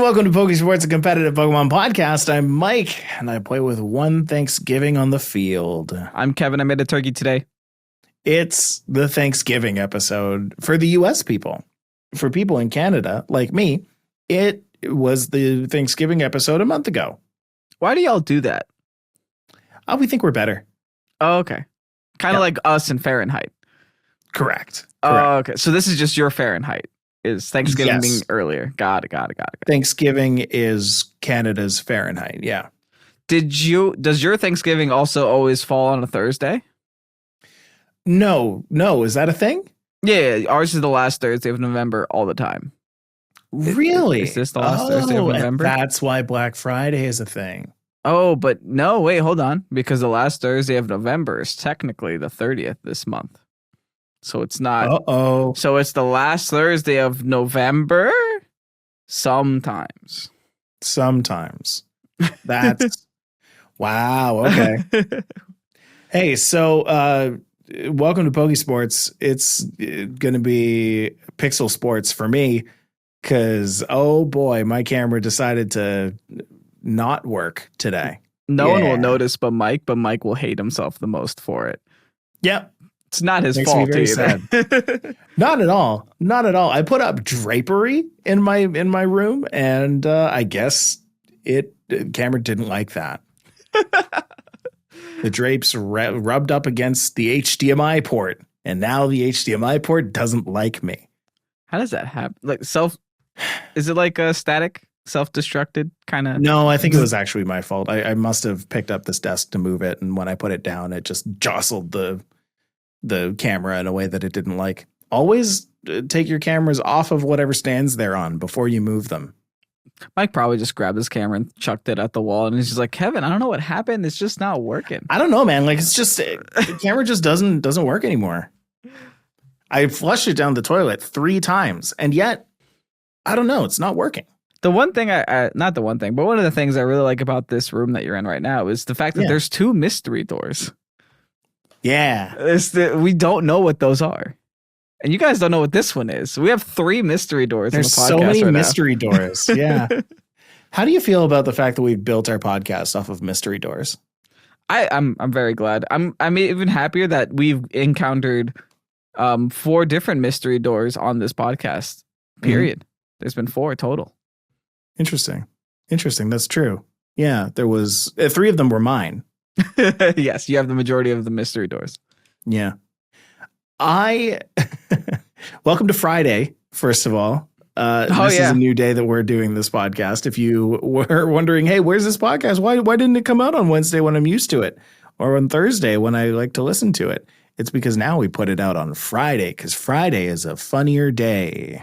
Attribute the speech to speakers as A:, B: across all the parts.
A: welcome to Pokésports, a competitive Pokemon podcast. I'm Mike, and I play with one Thanksgiving on the field.
B: I'm Kevin. I made a turkey today.
A: It's the Thanksgiving episode for the U.S. people. For people in Canada, like me, it was the Thanksgiving episode a month ago.
B: Why do y'all do that?
A: We think we're better.
B: Oh, okay. Kind of like us in Fahrenheit.
A: Correct.
B: Oh, okay. So this is just your Fahrenheit. Is Thanksgiving being earlier? Got it.
A: Thanksgiving is Canada's Fahrenheit. Yeah.
B: Does your Thanksgiving also always fall on a Thursday?
A: No. Is that a thing?
B: Yeah. Ours is the last Thursday of November all the time.
A: Really?
B: Is this the last Thursday of November?
A: That's why Black Friday is a thing.
B: Oh, but no, wait, hold on. Because the last Thursday of November is technically the 30th this month. So it's not.
A: Uh-oh.
B: So it's the last Thursday of November? Sometimes.
A: That's wow. Okay. Hey, so welcome to Pokésports. It's going to be Pixel Sports for me because, oh boy, my camera decided to not work today.
B: No one will notice but Mike will hate himself the most for it.
A: Yep.
B: It's not his fault either.
A: Not at all. I put up drapery in my room, and I guess the camera didn't like that. The drapes rubbed up against the HDMI port, and now the HDMI port doesn't like me.
B: How does that happen? Like is it like a static, self-destructed kind of?
A: No, I think it was actually my fault. I must have picked up this desk to move it, and when I put it down, it just jostled the camera in a way that it didn't like. Always take your cameras off of whatever stands they're on before you move them.
B: Mike probably just grabbed his camera and chucked it at the wall, and he's just like, Kevin, I don't know what happened. It's just not working.
A: I don't know, man. Like, it's just the camera just doesn't work anymore. I flushed it down the toilet 3 times, and yet I don't know. It's not working.
B: The one thing not the one thing, but one of the things I really like about this room that you're in right now is the fact that there's 2 mystery doors.
A: Yeah.
B: We don't know what those are. And you guys don't know what this one is. We have 3 mystery doors.
A: There's
B: on the podcast
A: so many
B: right
A: mystery doors. Yeah. How do you feel about the fact that we've built our podcast off of mystery doors?
B: I'm very glad. I'm even happier that we've encountered 4 different mystery doors on this podcast. Period. There's been 4 total.
A: Interesting. That's true. Yeah, there was 3 of them were mine.
B: Yes, you have the majority of the mystery doors.
A: Yeah. Welcome to Friday, first of all. This is a new day that we're doing this podcast. If you were wondering, hey, where's this podcast? Why didn't it come out on Wednesday when I'm used to it? Or on Thursday when I like to listen to it? It's because now we put it out on Friday because Friday is a funnier day.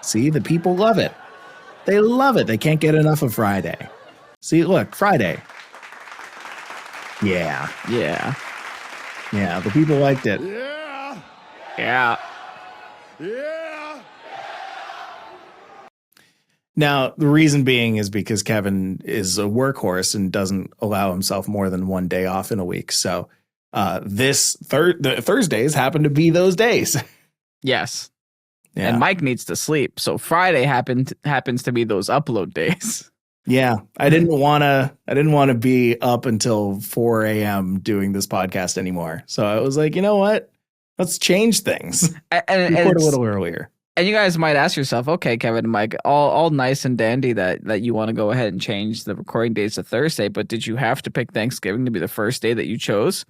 A: See, the people love it. They love it. They can't get enough of Friday. See, look, Friday. Yeah. The people liked it.
B: Yeah.
A: Now, the reason being is because Kevin is a workhorse and doesn't allow himself more than one day off in a week. So the Thursdays happen to be those days.
B: Yes.
A: Yeah.
B: And Mike needs to sleep. So Friday happens to be those upload days.
A: Yeah, I didn't want to be up until 4 a.m. doing this podcast anymore. So I was like, you know what? Let's change things.
B: And
A: record a little earlier.
B: And you guys might ask yourself, okay, Kevin and Mike, all nice and dandy that you want to go ahead and change the recording days to Thursday, but did you have to pick Thanksgiving to be the first day that you chose?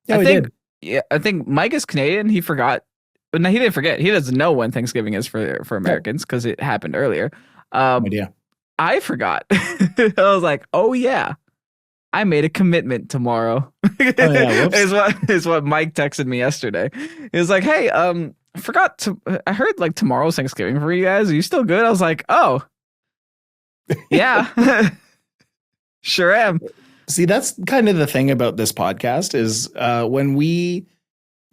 A: Yeah, we did.
B: Yeah, I think Mike is Canadian. He forgot. But no, he didn't forget. He doesn't know when Thanksgiving is for Americans because it happened earlier.
A: Idea.
B: I forgot. I was like, oh yeah, I made a commitment tomorrow. is what Mike texted me yesterday. He was like, hey, I forgot I heard like tomorrow's Thanksgiving for you guys. Are you still good? I was like, oh, yeah, sure am.
A: See, that's kind of the thing about this podcast is when we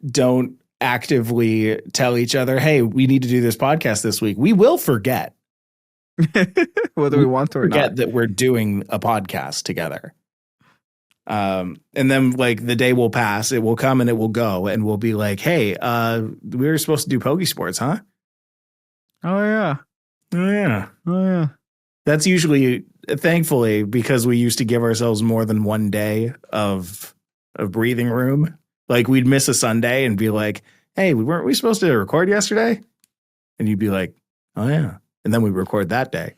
A: don't actively tell each other, hey, we need to do this podcast this week, we will forget.
B: Whether we want to or not.
A: Forget that we're doing a podcast together. And then like the day will pass, it will come and it will go, and we'll be like, hey, we were supposed to do Pokésports, huh?
B: Oh yeah.
A: Oh, yeah.
B: Oh, yeah.
A: That's usually, thankfully, because we used to give ourselves more than one day of breathing room. Like we'd miss a Sunday and be like, hey, weren't we supposed to record yesterday? And you'd be like, oh, yeah. And then we record that day.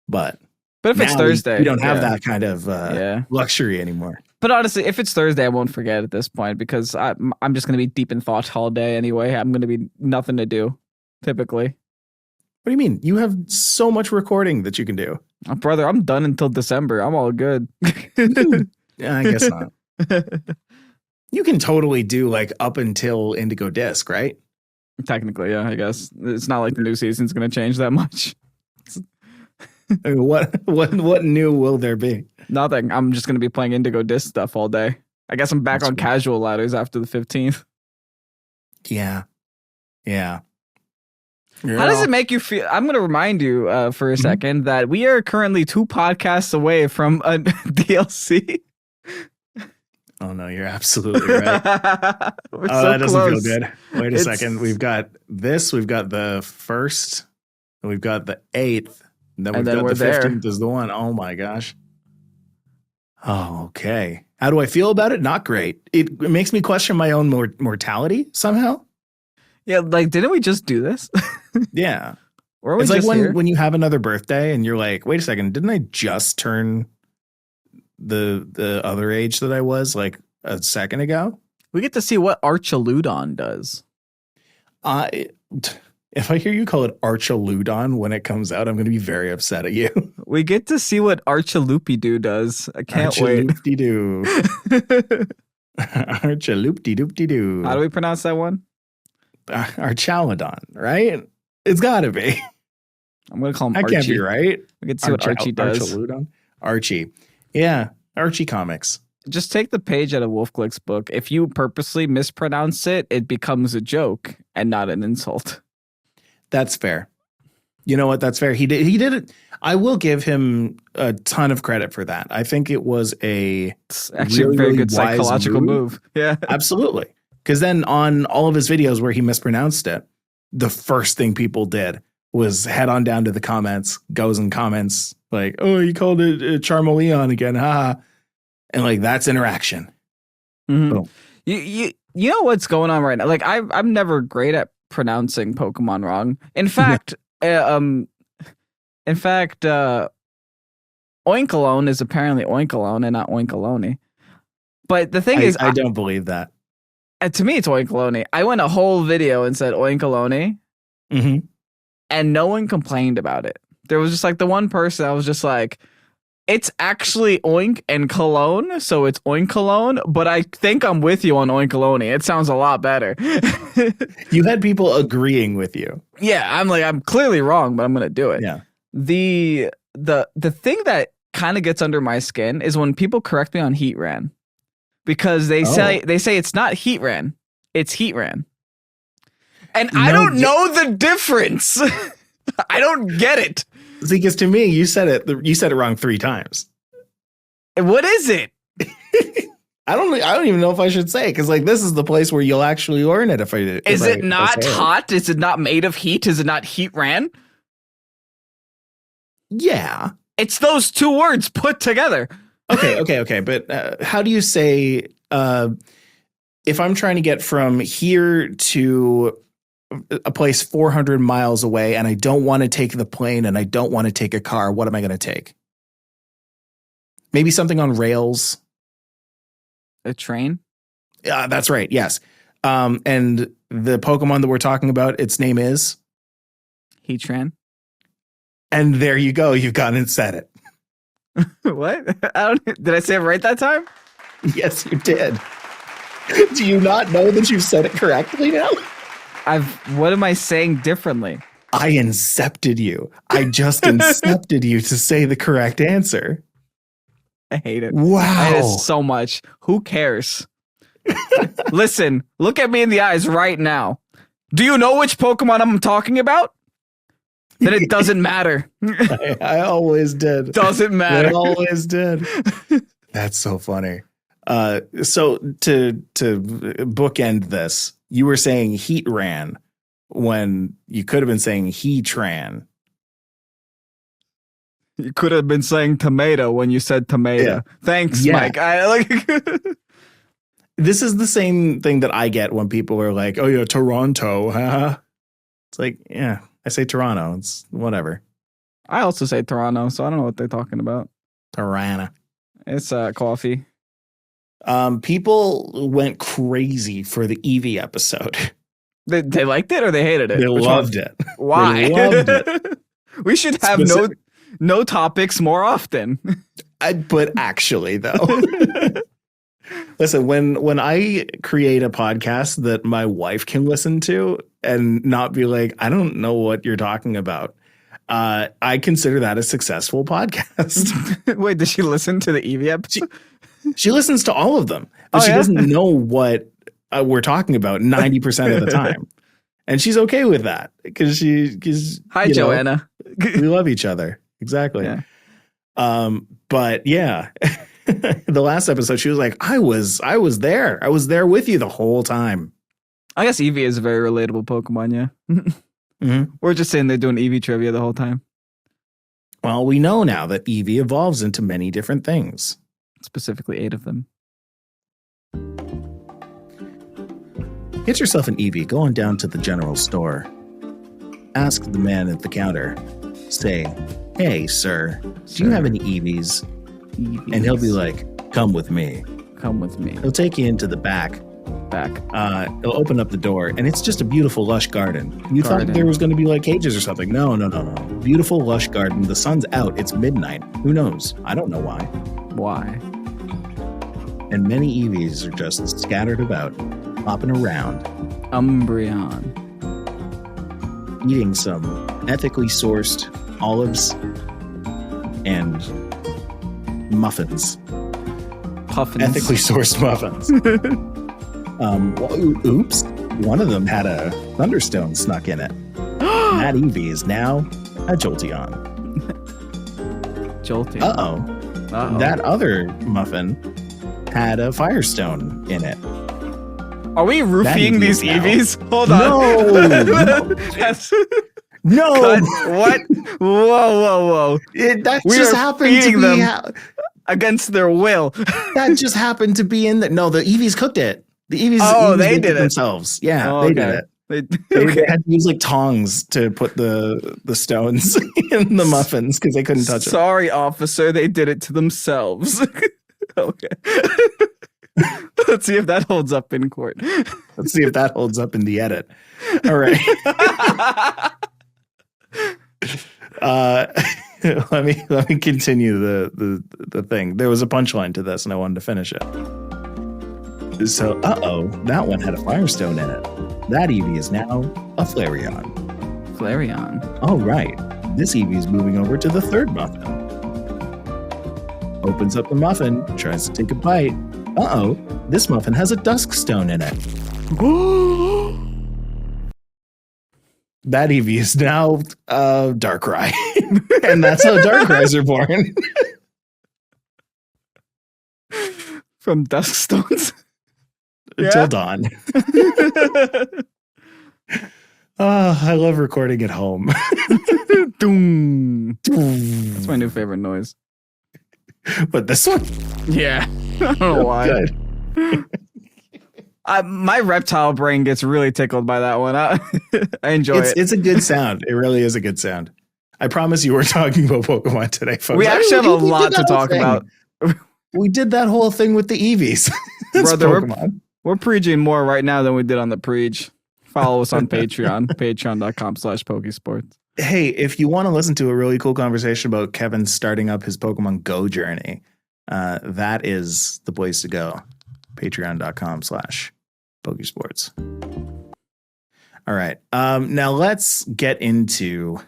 A: But
B: if it's Thursday,
A: we don't have that kind of luxury anymore.
B: But honestly, if it's Thursday, I won't forget at this point because I'm just going to be deep in thought all day anyway. I'm going to be nothing to do, typically.
A: What do you mean? You have so much recording that you can do.
B: Oh, brother, I'm done until December. I'm all good.
A: Yeah, I guess not. You can totally do like up until Indigo Disc, right?
B: Technically, yeah, I guess. It's not like the new season's going to change that much.
A: I mean, what new will there be?
B: Nothing. I'm just going to be playing Indigo Disc stuff all day. I guess I'm back
A: That's
B: on
A: cool.
B: casual ladders after the 15th.
A: Yeah. Yeah.
B: How does it make you feel? I'm going to remind you for a second that we are currently 2 podcasts away from a DLC.
A: Oh, no, you're absolutely right.
B: That
A: doesn't feel good. Wait a second. We've got this. We've got the 1st. And we've got the 8th. And then we've got the 15th is the one. Oh, my gosh. Oh, okay. How do I feel about it? Not great. It makes me question my own mortality somehow.
B: Yeah, like, didn't we just do this?
A: Yeah. It's like when you have another birthday and you're like, wait a second, didn't I just turn the other age that I was like a second ago?
B: We get to see what Archaludon does.
A: If I hear you call it Archaludon when it comes out, I'm going to be very upset at you.
B: We get to see what Archalupi-Doo does. I can't wait.
A: Archaloop-de-doo. Archaloop-de-doop-de-doo.
B: How do we pronounce that one?
A: Archaludon, right? It's got to be.
B: I'm going to call him Archie.
A: That can't be right.
B: We get to see what Archie does.
A: Archaludon. Archie. Yeah, Archie comics.
B: Just take the page out of Wolfglick's book. If you purposely mispronounce it, it becomes a joke and not an insult.
A: That's fair. You know what? That's fair. He did it. I will give him a ton of credit for that. I think it was it's
B: actually a very good psychological move. Yeah,
A: absolutely. Because then on all of his videos where he mispronounced it, the first thing people did was head on down to the comments, goes in comments like, oh, you called it Charmeleon again. Ha. And like, that's interaction.
B: Mm-hmm. Boom. You know what's going on right now? Like I'm never great at pronouncing Pokemon wrong. In fact, Oinkalone is apparently Oinkalone and not Oinkalone. But the thing is,
A: I don't believe that.
B: To me, it's Oinkalone. I went a whole video and said Oinkalone, and no one complained about it. There was just like the one person I was just like, it's actually Oink and Cologne, so it's Oinkalone, but I think I'm with you on Oinkalone. It sounds a lot better.
A: You had people agreeing with you.
B: Yeah, I'm clearly wrong, but I'm going to do it.
A: Yeah.
B: The thing that kind of gets under my skin is when people correct me on Heatran. Because they say it's not Heatran, it's Heatran. And I don't know the difference. I don't get it.
A: See, because to me, you said it wrong 3 times.
B: What is it?
A: I don't even know if I should say it, because like this is the place where you'll actually learn it.
B: Is it not hot? Is it not made of heat? Is it not Heatran?
A: Yeah,
B: it's those 2 words put together.
A: Okay. But how do you say if I'm trying to get from here to a place 400 miles away and I don't want to take the plane and I don't want to take a car, what am I going to take? Maybe something on rails.
B: A train?
A: Yeah, that's right. Yes. And the Pokemon that we're talking about, its name is?
B: Heatran.
A: And there you go. You've gone and said it.
B: What? Did I say it right that time?
A: Yes, you did. Do you not know that you've said it correctly now?
B: What am I saying differently?
A: I incepted you. I just incepted you to say the correct answer.
B: I hate it.
A: Wow.
B: I hate it so much. Who cares? Listen, look at me in the eyes right now. Do you know which Pokemon I'm talking about? Then it doesn't matter.
A: I always did.
B: Doesn't matter.
A: I always did. That's so funny. So to bookend this, you were saying Heatran when you could have been saying Heatran.
B: You could have been saying tomato when you said tomato. Yeah. Thanks, Mike. I like.
A: This is the same thing that I get when people are like, "Oh yeah, Toronto." It's like, yeah, I say Toronto. It's whatever.
B: I also say Toronto, so I don't know what they're talking about.
A: Toronto.
B: It's coffee.
A: People went crazy for the Eevee episode.
B: They liked it or they hated it?
A: They loved it.
B: Why?
A: They loved it.
B: We should have no topics more often.
A: But actually, though, listen, when I create a podcast that my wife can listen to and not be like, I don't know what you're talking about, I consider that a successful podcast.
B: Wait, does she listen to the Eevee episode?
A: She listens to all of them, but she doesn't know what we're talking about 90% of the time. And she's okay with that because
B: hi, Joanna.
A: We love each other. Exactly.
B: Yeah.
A: But yeah, the last episode, she was like, I was there. I was there with you the whole time.
B: I guess Eevee is a very relatable Pokemon. Yeah. Mm-hmm. We're just saying they're doing Eevee trivia the whole time.
A: Well, we know now that Eevee evolves into many different things.
B: Specifically 8 of them.
A: Get yourself an Eevee. Go on down to the general store. Ask the man at the counter. Say, hey, sir, do you have any Eevees? And he'll be like, come with me.
B: Come with me.
A: He'll take you into the back. He'll open up the door, and it's just a beautiful, lush garden. You thought there was going to be like cages or something. No. Beautiful, lush garden. The sun's out. It's midnight. Who knows? I don't know why.
B: Why?
A: And many Eevees are just scattered about, hopping around.
B: Umbreon.
A: Eating some ethically sourced olives and muffins.
B: Puffins.
A: Ethically sourced muffins. Oops. One of them had a Thunderstone snuck in it. That Eevee is now a Jolteon.
B: Jolteon.
A: Uh-oh. That other muffin had a Firestone in it.
B: Are we roofing these Eevees? Hold on.
A: No.
B: What? Whoa.
A: That just happened to be
B: against their will.
A: That just happened to be in there. No, the Eevees cooked it. The Eevees
B: they did it
A: themselves. Yeah, they did it. They had to use like tongs to put the stones in the muffins because they couldn't touch it.
B: Sorry, officer, they did it to themselves. Okay. Let's see if that holds up in court.
A: Let's see if that holds up in the edit. All right. Let me continue the thing. There was a punchline to this, and I wanted to finish it. So, that one had a Firestone in it. That Eevee is now a Flareon. All right. This Eevee is moving over to the third muffin. Opens up the muffin, tries to take a bite. This muffin has a Duskstone in it. That Eevee is now Darkrai. And that's how Darkrai's are born.
B: From Duskstones.
A: Until dawn. I love recording at home.
B: That's my new favorite noise.
A: But this one?
B: Yeah. I don't know why. My reptile brain gets really tickled by that one. I enjoy it.
A: It's a good sound. It really is a good sound. I promise you we're talking about Pokemon today, folks.
B: We actually have a lot to talk about.
A: We did that whole thing with the Eevees.
B: Brother, we're preaching more right now than we did on the preach. Follow us on Patreon, patreon.com/Pokésports.
A: Hey, if you want to listen to a really cool conversation about Kevin starting up his Pokemon Go journey, that is the place to go. Patreon.com/Pokésports. All right. Now let's get into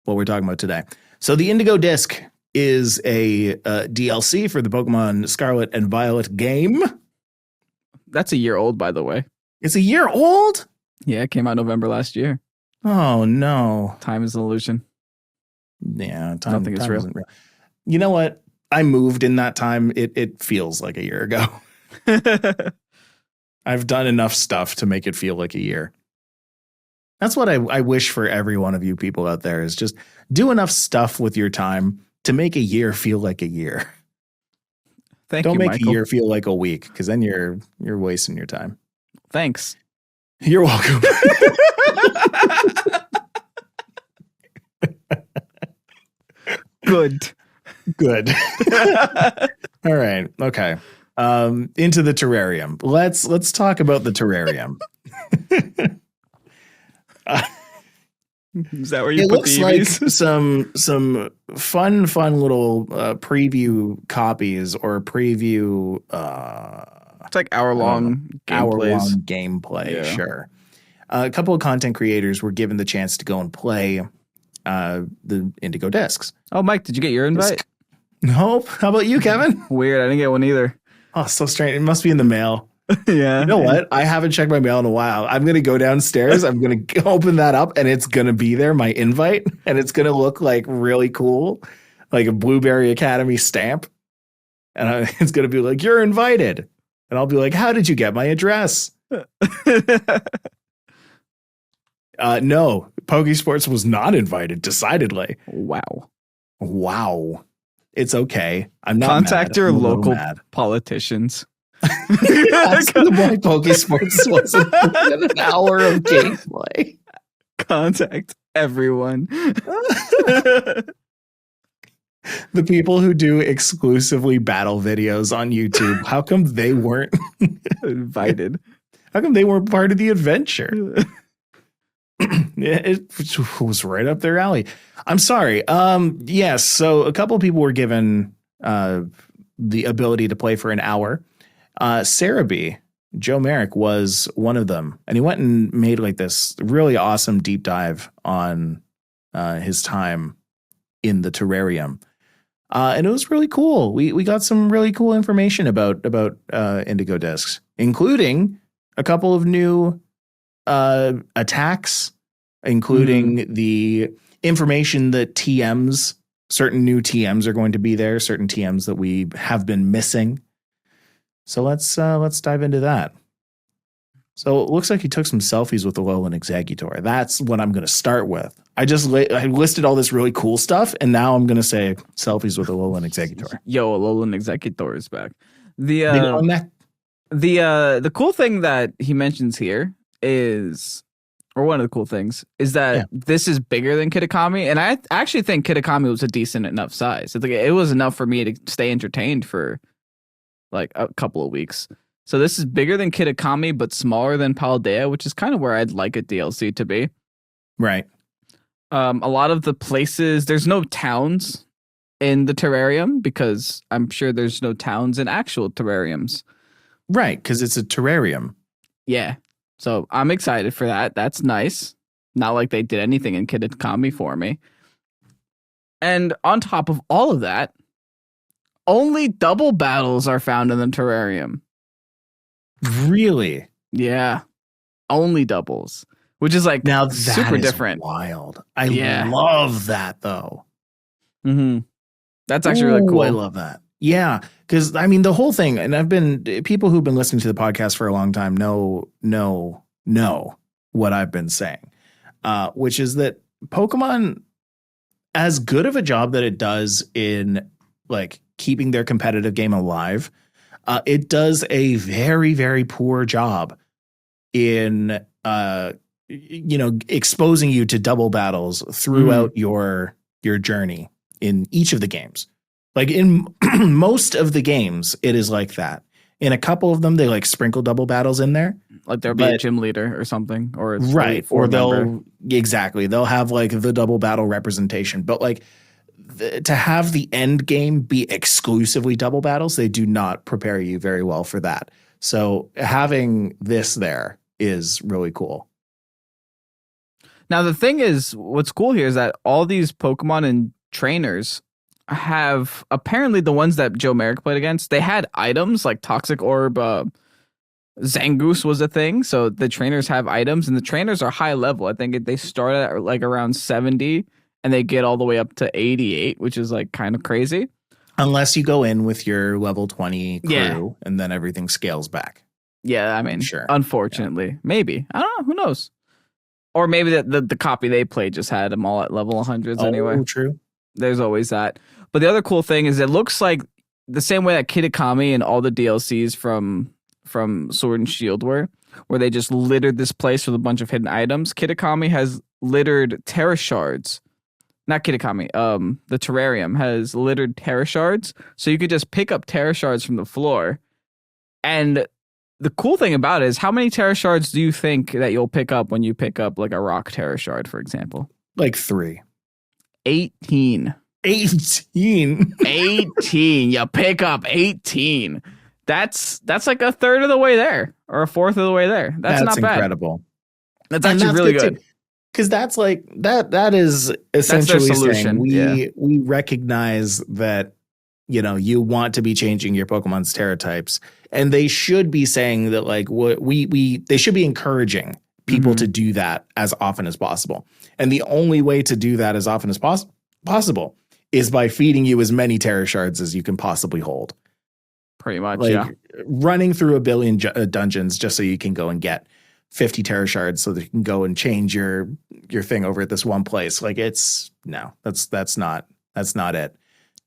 A: what we're talking about today. So the Indigo Disc is a DLC for the Pokemon Scarlet and Violet game.
B: That's a year old, by the way.
A: It's a year old?
B: Yeah, it came out November last year.
A: Oh, no.
B: Time is an illusion.
A: Yeah,
B: nothing is real.
A: You know what? I moved in that time. It feels like a year ago. I've done enough stuff to make it feel like a year. That's what I wish for every one of you people out there is just do enough stuff with your time to make a year feel like a year.
B: Don't
A: make
B: Michael.
A: a year feel like a week, because then you're wasting your time.
B: Thanks.
A: You're welcome.
B: Good.
A: All right. Okay. Into the terrarium. Let's talk about the terrarium.
B: Is that where you
A: it
B: put
A: looks
B: the
A: like
B: Eevees?
A: some fun little preview copies or preview
B: it's like hour-long
A: gameplay. Yeah. Sure. A couple of content creators were given the chance to go and play the Indigo discs.
B: Oh, Mike, did you get your invite?
A: Nope. How about you, Kevin?
B: Weird. I didn't get one either.
A: Oh, so strange. It must be in the mail.
B: Yeah.
A: You know what? I haven't checked my mail in a while. I'm going to go downstairs. I'm going to open that up, and it's going to be there, my invite, and it's going to look like really cool, like a Blueberry Academy stamp. And it's going to be like, you're invited. And I'll be like, how did you get my address? No, Pokésports was not invited, decidedly. Wow. It's okay. I'm not
B: Contact your local politicians.
A: That's why Pokésports wasn't an hour of gameplay.
B: Contact everyone.
A: The people who do exclusively battle videos on YouTube, how come they weren't
B: invited?
A: How come they weren't part of the adventure? It was right up their alley. I'm sorry. Yes. So a couple of people were given the ability to play for an hour. Sarah B, Joe Merrick was one of them, and he went and made like this really awesome deep dive on his time in the terrarium. And it was really cool. We got some really cool information about Indigo discs, including a couple of new attacks, including the information that certain new TMs are going to be there, certain TMs that we have been missing. So let's dive into that. So it looks like he took some selfies with the Alolan Exeggutor. That's what I'm going to start with. I listed all this really cool stuff, and now I'm going to say selfies with the Alolan Exeggutor.
B: Yo, Alolan Exeggutor is back. The cool thing that he mentions here is, or one of the cool things, is that this is bigger than Kitakami, and I actually think Kitakami was a decent enough size. It was enough for me to stay entertained for like a couple of weeks. So this is bigger than Kitakami, but smaller than Paldea, which is kind of where I'd like a DLC to be.
A: Right.
B: A lot of the places, there's no towns in the terrarium, because I'm sure there's no towns in actual terrariums.
A: Right, because it's a terrarium.
B: Yeah. So I'm excited for that. That's nice. Not like they did anything in Kitakami for me. And on top of all of that, only double battles are found in the terrarium.
A: Really?
B: Yeah. Only doubles. Which is like
A: now
B: super different.
A: Wild. I love that though.
B: Mm-hmm. That's actually really cool.
A: I love that. Yeah. Because I mean the whole thing, and people who've been listening to the podcast for a long time know what I've been saying. Which is that Pokemon, as good of a job that it does in like keeping their competitive game alive, it does a very, very poor job in exposing you to double battles throughout your journey in each of the games. Like in most of the games, it is like that. In a couple of them, they like sprinkle double battles in there.
B: Like there'll be a gym leader or something, or
A: right, or they'll have like the double battle representation. But like to have the end game be exclusively double battles, they do not prepare you very well for that. So having this there is really cool.
B: Now the thing is, what's cool here is that all these Pokemon and trainers have, apparently the ones that Joe Merrick played against, they had items like Toxic Orb. Zangoose was a thing, so the trainers have items, and the trainers are high level. I think they start at like around 70, and they get all the way up to 88, which is like kind of crazy.
A: Unless you go in with your level 20 crew, and then everything scales back.
B: Yeah, I mean, sure. Unfortunately, maybe, I don't know. Who knows? Or maybe the copy they played just had them all at level 100s anyway.
A: True.
B: There's always that. But the other cool thing is it looks like the same way that Kitakami and all the DLCs from Sword and Shield were, where they just littered this place with a bunch of hidden items. Kitakami has littered Terra Shards. Not Kitakami. The terrarium has littered Terra Shards, so you could just pick up Terra Shards from the floor. And the cool thing about it is, how many Terra Shards do you think that you'll pick up when you pick up like a rock Terra Shard, for example?
A: Like 3.
B: 18.
A: 18.
B: 18. You pick up 18. That's like a third of the way there, or a fourth of the way there. That's not bad.
A: Incredible.
B: That's actually really good.
A: Because that's like that is essentially saying we recognize that, you know, you want to be changing your Pokemon's Terra types, and they should be saying that, like, what they should be encouraging people to do that as often as possible. And the only way to do that as often as possible is by feeding you as many Terra Shards as you can possibly hold.
B: Pretty much,
A: like, running through a billion dungeons just so you can go and get 50 Terra Shards so that you can go and change your thing over at this one place. Like, that's not it.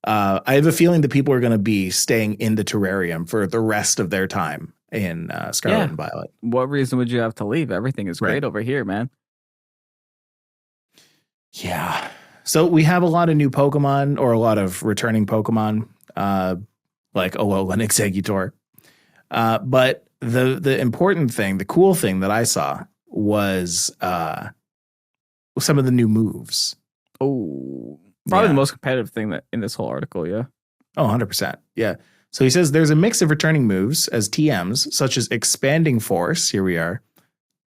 A: I have a feeling that people are going to be staying in the terrarium for the rest of their time in Scarlet and Violet.
B: What reason would you have to leave? Everything is great over here, man.
A: Yeah. So we have a lot of new Pokemon, or a lot of returning Pokemon, like Alolan Exeggutor. But the important thing, the cool thing that I saw was some of the new moves.
B: Oh, probably the most competitive thing that in this whole article, yeah.
A: Oh, 100%. Yeah. So he says there's a mix of returning moves as TMs, such as Expanding Force, here we are,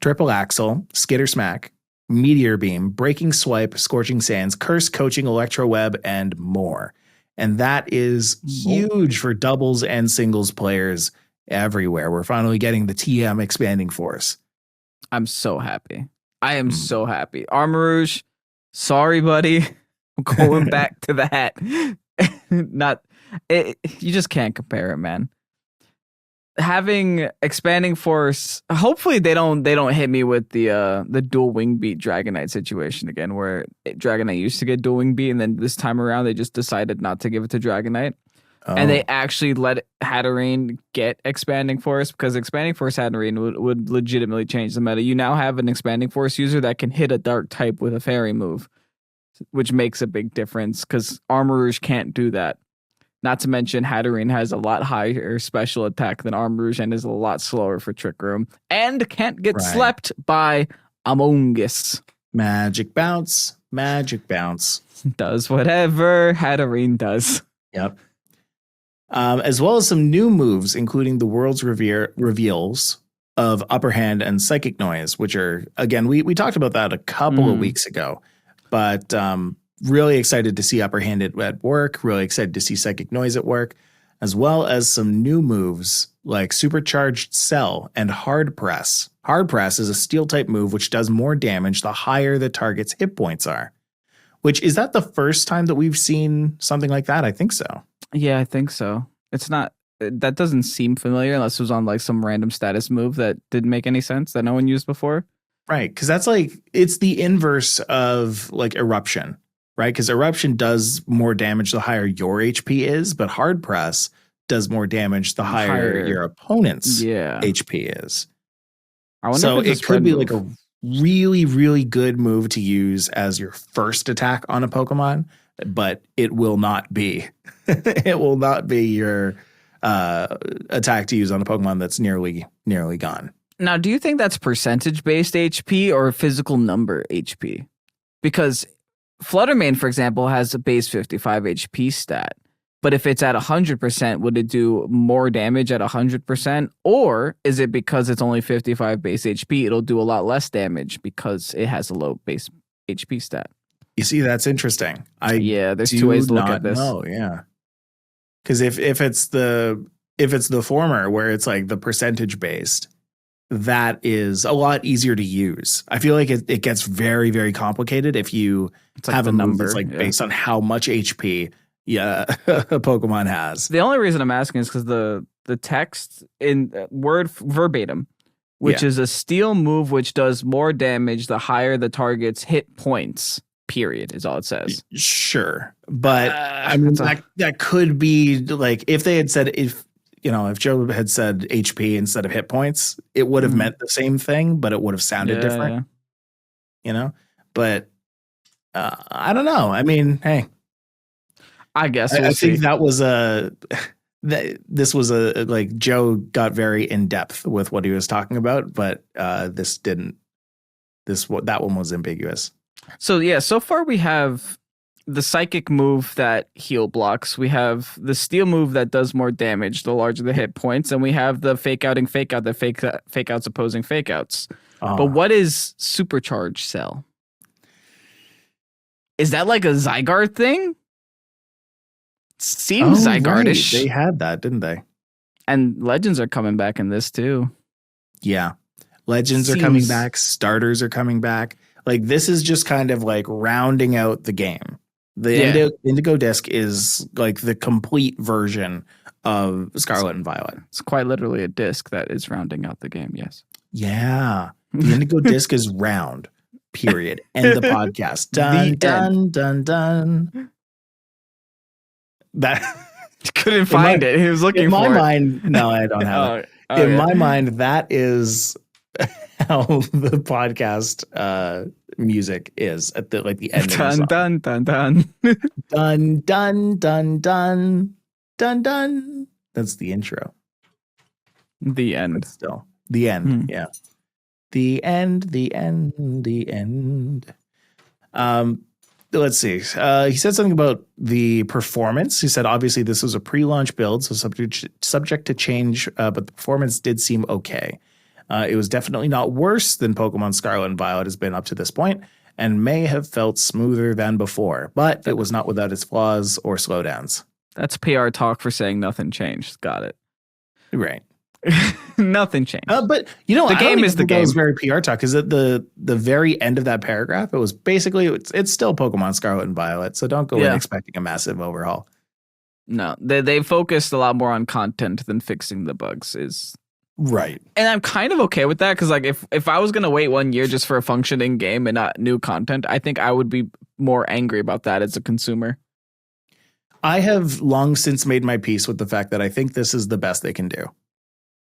A: Triple Axle, Skitter Smack, Meteor Beam, Breaking Swipe, Scorching Sands, Curse, Coaching, Electro Web, and more. And that is huge for doubles and singles players everywhere. We're finally getting the TM Expanding Force.
B: I'm so happy. I am so happy. Armarouge, sorry, buddy. I'm going back to that. You just can't compare it, man. Having Expanding Force, hopefully they don't hit me with the dual wing beat Dragonite situation again, where Dragonite used to get dual wing beat, and then this time around they just decided not to give it to Dragonite. And they actually let Heatran get Expanding Force, because Expanding Force Heatran would legitimately change the meta. You now have an Expanding Force user that can hit a dark type with a fairy move, which makes a big difference, because Armarouge can't do that. Not to mention, Heatran has a lot higher special attack than Armarouge and is a lot slower for Trick Room, and can't get slept by Among Us.
A: Magic Bounce. Magic Bounce.
B: Does whatever Heatran does.
A: Yep. As well as some new moves, including the World's reveals of Upper Hand and Psychic Noise, which are, again, we talked about that a couple of weeks ago, but really excited to see Upper Hand at work, really excited to see Psychic Noise at work, as well as some new moves like Supercharged Cell and Hard Press. Hard Press is a steel type move which does more damage the higher the target's hit points are. Which, is that the first time that we've seen something like that? I think so.
B: Yeah, I think so. It's not, that doesn't seem familiar unless it was on like some random status move that didn't make any sense that no one used before.
A: Right, because that's like, it's the inverse of like Eruption, right? Because Eruption does more damage the higher your HP is, but Hard Press does more damage the higher your opponent's HP is.
B: I wonder
A: so
B: if
A: it could be like a really, really good move to use as your first attack on a Pokemon, but it will not be. It will not be your attack to use on a Pokemon that's nearly gone.
B: Now, do you think that's percentage-based HP or physical number HP? Because Fluttermane, for example, has a base 55 HP stat. But if it's at 100%, would it do more damage at 100%? Or is it because it's only 55 base HP, it'll do a lot less damage because it has a low base HP stat?
A: You see, that's interesting.
B: There's two ways to look at this.
A: Oh, yeah. Because if it's the former, where it's like the percentage based, that is a lot easier to use. I feel like it gets very, very complicated if you have a number that's based on how much HP a Pokemon has.
B: The only reason I'm asking is because the text in word verbatim, which is a steel move which does more damage the higher the target's hit points. period is all it says.
A: Sure. But I mean, that could be like if they had said, if Joe had said HP instead of hit points, it would have meant the same thing, but it would have sounded different, but I don't know. I mean, hey,
B: I guess
A: I think that was this was like Joe got very in depth with what he was talking about, but this didn't. That one was ambiguous.
B: So yeah, so far we have the psychic move that heal blocks. We have the steel move that does more damage the larger the hit points, and we have the fake out that fake outs opposing fake outs. But what is supercharge cell? Is that like a Zygarde thing? Seems Zygarde-ish.
A: Right. They had that, didn't they?
B: And legends are coming back in this too.
A: Yeah. Legends are coming back. Starters are coming back. Like this is just kind of like rounding out the game. The Indigo Disc is like the complete version of Scarlet and Violet.
B: It's quite literally a disc that is rounding out the game. Yes.
A: Yeah. The Indigo Disc is round. Period. End the podcast. Dun, dun, dun, dun. That
B: couldn't find it. He was looking for it.
A: In my mind, no, I don't have it. In my mind, that is how the podcast music is at the end of the song.
B: Dun dun dun
A: dun dun dun dun dun dun. That's the intro.
B: The end.
A: But still, the end. Yeah. The end. The end. The end. Let's see. He said something about the performance. He said, obviously, this was a pre-launch build, so subject to change, but the performance did seem okay. It was definitely not worse than Pokemon Scarlet and Violet has been up to this point, and may have felt smoother than before, but it was not without its flaws or slowdowns.
B: That's PR talk for saying nothing changed. Got it.
A: Right.
B: Nothing changed.
A: But the game is the game. It was very PR talk because at the very end of that paragraph, it was basically it's still Pokemon Scarlet and Violet. So don't go in expecting a massive overhaul.
B: No, they focused a lot more on content than fixing the bugs. Is
A: right,
B: and I'm kind of okay with that because like if I was gonna wait 1 year just for a functioning game and not new content, I think I would be more angry about that as a consumer.
A: I have long since made my peace with the fact that I think this is the best they can do.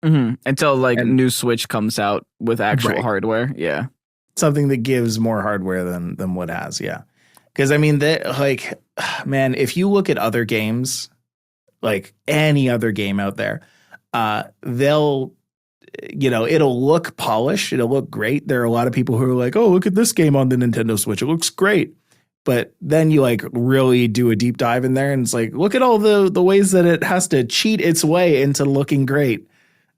B: Until new Switch comes out with actual hardware. Yeah.
A: Something that gives more hardware than what has. Yeah. Because I mean, man, if you look at other games, like any other game out there, it'll look polished. It'll look great. There are a lot of people who are like, oh, look at this game on the Nintendo Switch. It looks great. But then you like really do a deep dive in there and it's like, look at all the ways that it has to cheat its way into looking great.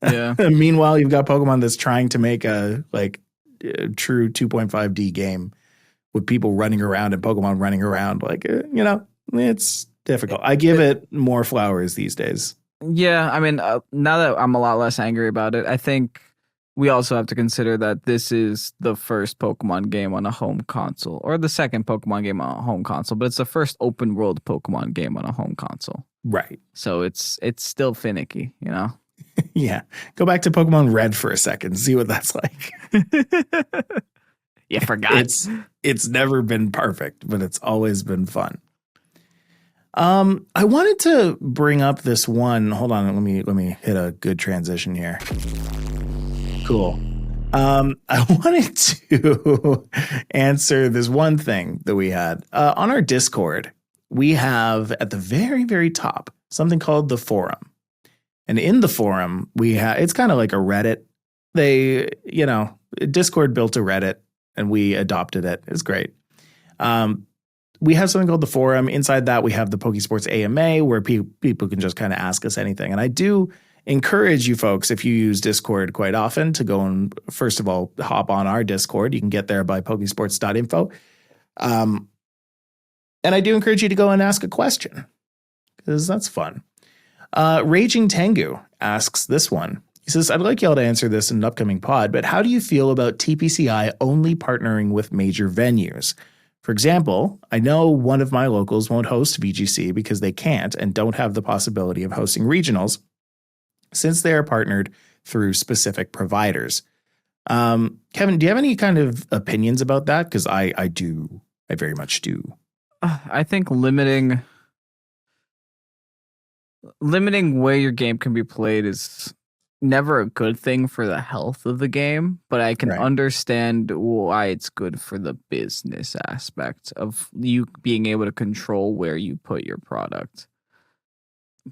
B: Yeah.
A: Meanwhile, you've got Pokemon that's trying to make a true 2.5D game with people running around and Pokemon running around. It's difficult. I give it more flowers these days.
B: Yeah. I mean, now that I'm a lot less angry about it, I think we also have to consider that this is the first Pokemon game on a home console or the second Pokemon game on a home console, but it's the first open world Pokemon game on a home console.
A: Right.
B: So it's still finicky,
A: Yeah. Go back to Pokemon Red for a second. See what that's like.
B: You forgot.
A: It's never been perfect, but it's always been fun. I wanted to bring up this one. Hold on. Let me hit a good transition here. Cool. I wanted to answer this one thing that we had on our Discord. We have at the very, very top something called the forum. And in the forum, it's kind of like a Reddit. Discord built a Reddit and we adopted it. It's great. We have something called the forum. Inside that, we have the Pokésports AMA where people can just kind of ask us anything. And I do encourage you folks, if you use Discord quite often, to go and, first of all, hop on our Discord. You can get there by Pokésports.info. And I do encourage you to go and ask a question because that's fun. Raging Tengu asks this one. He says, I'd like y'all to answer this in an upcoming pod, but how do you feel about TPCI only partnering with major venues? For example, I know one of my locals won't host VGC because they can't and don't have the possibility of hosting regionals since they are partnered through specific providers. Kevin, do you have any kind of opinions about that? Because I do I very much do.
B: I think limiting where your game can be played is never a good thing for the health of the game, but I can understand why it's good for the business aspect of you being able to control where you put your product.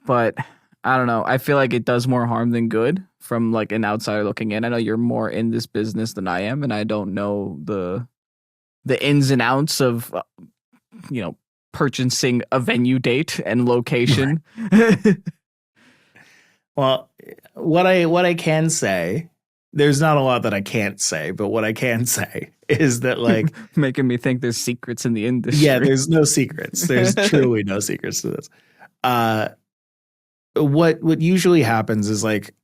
B: But I don't know. I feel like it does more harm than good from like an outsider looking in. I know you're more in this business than I am, and I don't know the ins and outs of purchasing a venue date and location.
A: Well, what I can say, there's not a lot that I can't say, but what I can say is that like
B: making me think there's secrets in the industry.
A: Yeah, there's no secrets. There's truly no secrets to this. What usually happens is like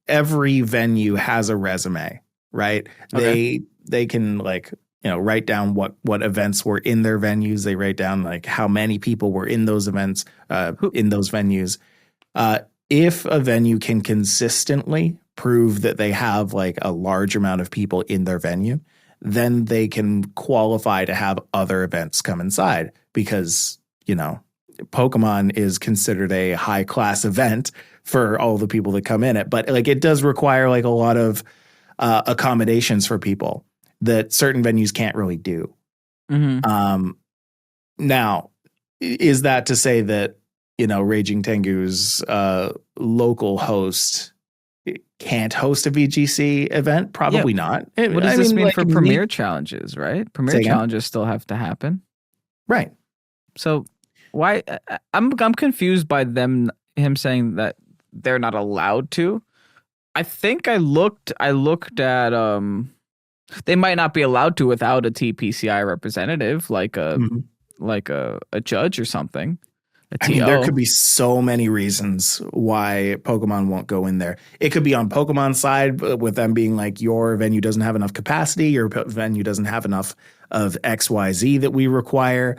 A: every venue has a resume, right? Okay. They can like write down what events were in their venues. They write down like how many people were in those events, in those venues. If a venue can consistently prove that they have like a large amount of people in their venue, then they can qualify to have other events come inside because, Pokemon is considered a high class event for all the people that come in it. But like it does require like a lot of accommodations for people that certain venues can't really do. Mm-hmm. Now, is that to say that, Raging Tengu's local host can't host a VGC event? Probably not.
B: What does this mean for Premier challenges, right? Premier challenges still have to happen.
A: Right.
B: So why I'm confused by him saying that they're not allowed to. I think I looked at they might not be allowed to without a TPCI representative, like a judge or something.
A: I mean, there could be so many reasons why Pokemon won't go in there. It could be on Pokemon's side with them being like, your venue doesn't have enough capacity, your venue doesn't have enough of XYZ that we require.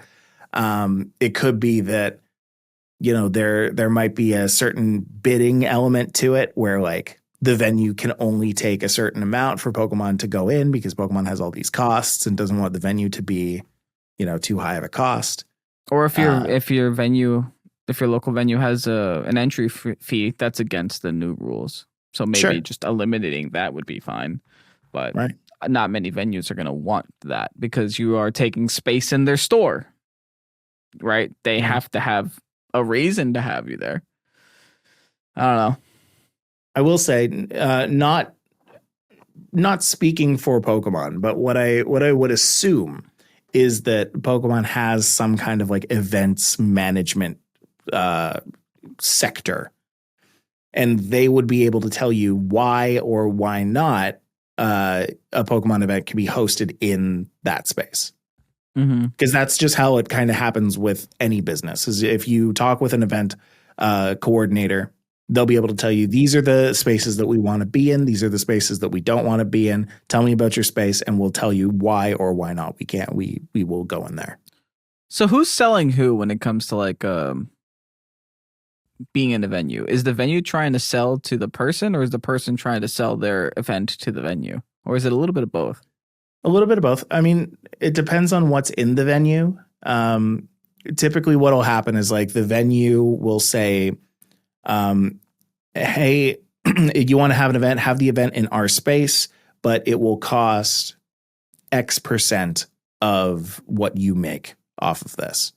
A: It could be that, there might be a certain bidding element to it where like the venue can only take a certain amount for Pokemon to go in because Pokemon has all these costs and doesn't want the venue to be, too high of a cost.
B: Or if your local venue has an entry fee, that's against the new rules. So maybe just eliminating that would be fine. But not many venues are going to want that because you are taking space in their store, right? They have to have a reason to have you there. I don't know.
A: I will say, not speaking for Pokemon, but what I would assume is that Pokemon has some kind of like events management sector, and they would be able to tell you why or why not a Pokemon event can be hosted in that space. Because that's just how it kind of happens with any business. Is if you talk with an event coordinator, they'll be able to tell you, these are the spaces that we want to be in. These are the spaces that we don't want to be in. Tell me about your space and we'll tell you why or why not we can't. We will go in there.
B: So who's selling who when it comes to like being in a venue? Is the venue trying to sell to the person or is the person trying to sell their event to the venue? Or is it a little bit of both?
A: A little bit of both. I mean, it depends on what's in the venue. Typically what will happen is like the venue will say, hey, you want to have an event, have the event in our space, but it will cost X% of what you make off of this.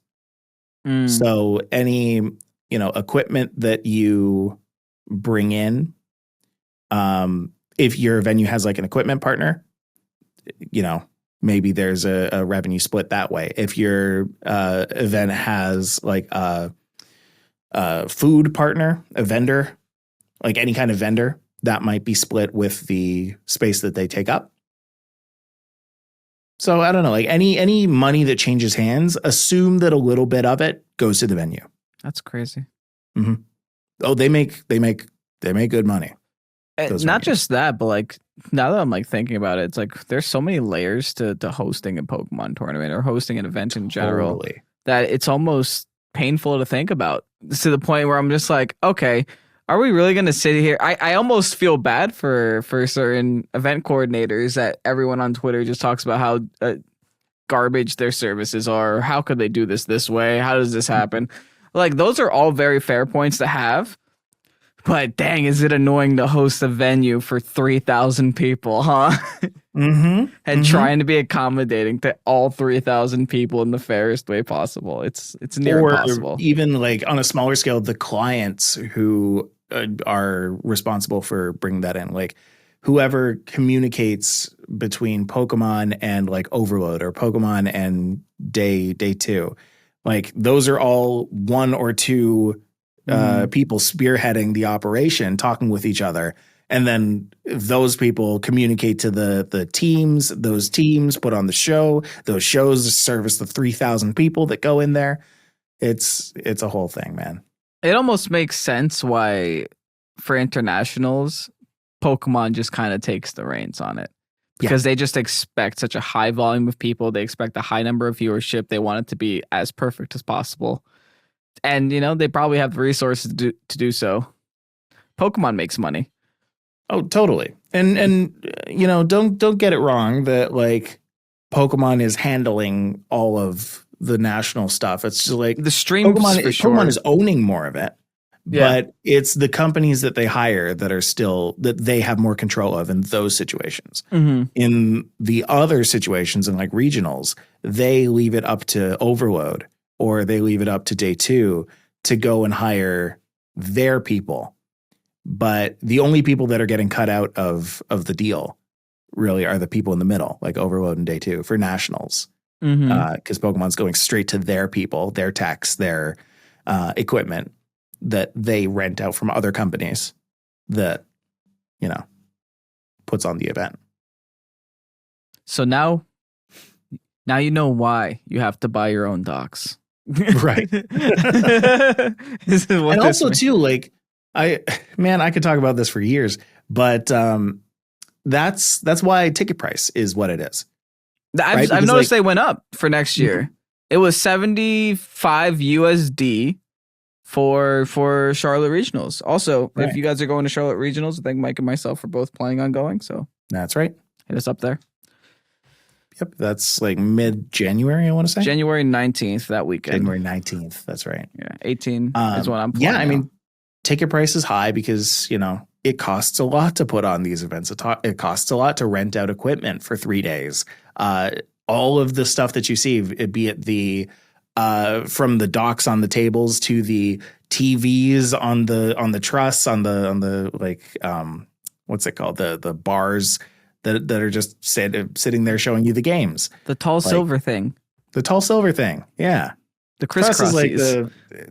A: So any, equipment that you bring in, if your venue has like an equipment partner, maybe there's a revenue split that way. If your event has like a food partner, a vendor, like any kind of vendor, that might be split with the space that they take up. So I don't know, like any money that changes hands, assume that a little bit of it goes to the venue.
B: That's crazy.
A: Mm-hmm. Oh, they make good money.
B: Not just that, but like now that I'm like thinking about it, it's like there's so many layers to hosting a Pokemon tournament or hosting an event in general that it's almost painful to think about, to the point where I'm just like, okay, are we really going to sit here? I almost feel bad for certain event coordinators that everyone on Twitter just talks about how garbage their services are. How could they do this way? How does this happen? Like, those are all very fair points to have. But dang, is it annoying to host a venue for 3,000 people, huh? And trying to be accommodating to all 3,000 people in the fairest way possible. It's near impossible.
A: Even like on a smaller scale, the clients who are responsible for bringing that in, like whoever communicates between Pokemon and like Overload or Pokemon and day 2, like those are all one or two people spearheading the operation, talking with each other. And then those people communicate to the teams, those teams put on the show, those shows service the 3,000 people that go in there. It's a whole thing, man.
B: It almost makes sense why for internationals, Pokemon just kind of takes the reins on it. Because they just expect such a high volume of people. They expect a high number of viewership. They want it to be as perfect as possible. And, you know, they probably have the resources to do so. Pokemon makes money.
A: Oh, totally. And you know, don't get it wrong that like Pokemon is handling all of the national stuff. It's just like
B: the streams
A: Pokemon is owning more of it. Yeah. But it's the companies that they hire that are still that they have more control of in those situations. In the other situations in like regionals, they leave it up to Overload or they leave it up to day 2 to go and hire their people. But the only people that are getting cut out of the deal really are the people in the middle, like Overload and day 2 for nationals. Because Pokemon's going straight to their people, their techs, their equipment that they rent out from other companies that, you know, puts on the event.
B: So now you know why you have to buy your own docks.
A: Right. And also too, like I could talk about this for years, but that's why ticket price is what it is.
B: I've noticed they went up for next year. It was $75 USD for Charlotte Regionals. Also, if you guys are going to Charlotte Regionals, I think Mike and myself are both planning on going. So
A: that's right.
B: Hit us up there.
A: Yep, that's like mid-January, I want to say.
B: January 19th, that weekend.
A: January 19th, that's right.
B: Yeah, 18 is what I'm planning.
A: Yeah, I mean, ticket price is high because, you know, it costs a lot to put on these events. It costs a lot to rent out equipment for 3 days. All of the stuff that you see, be it the from the docks on the tables to the TVs on the truss on the like what's it called, the bars that are just sitting there showing you the games.
B: The tall silver thing.
A: The tall silver thing. Yeah.
B: The crisscrossies.
A: Like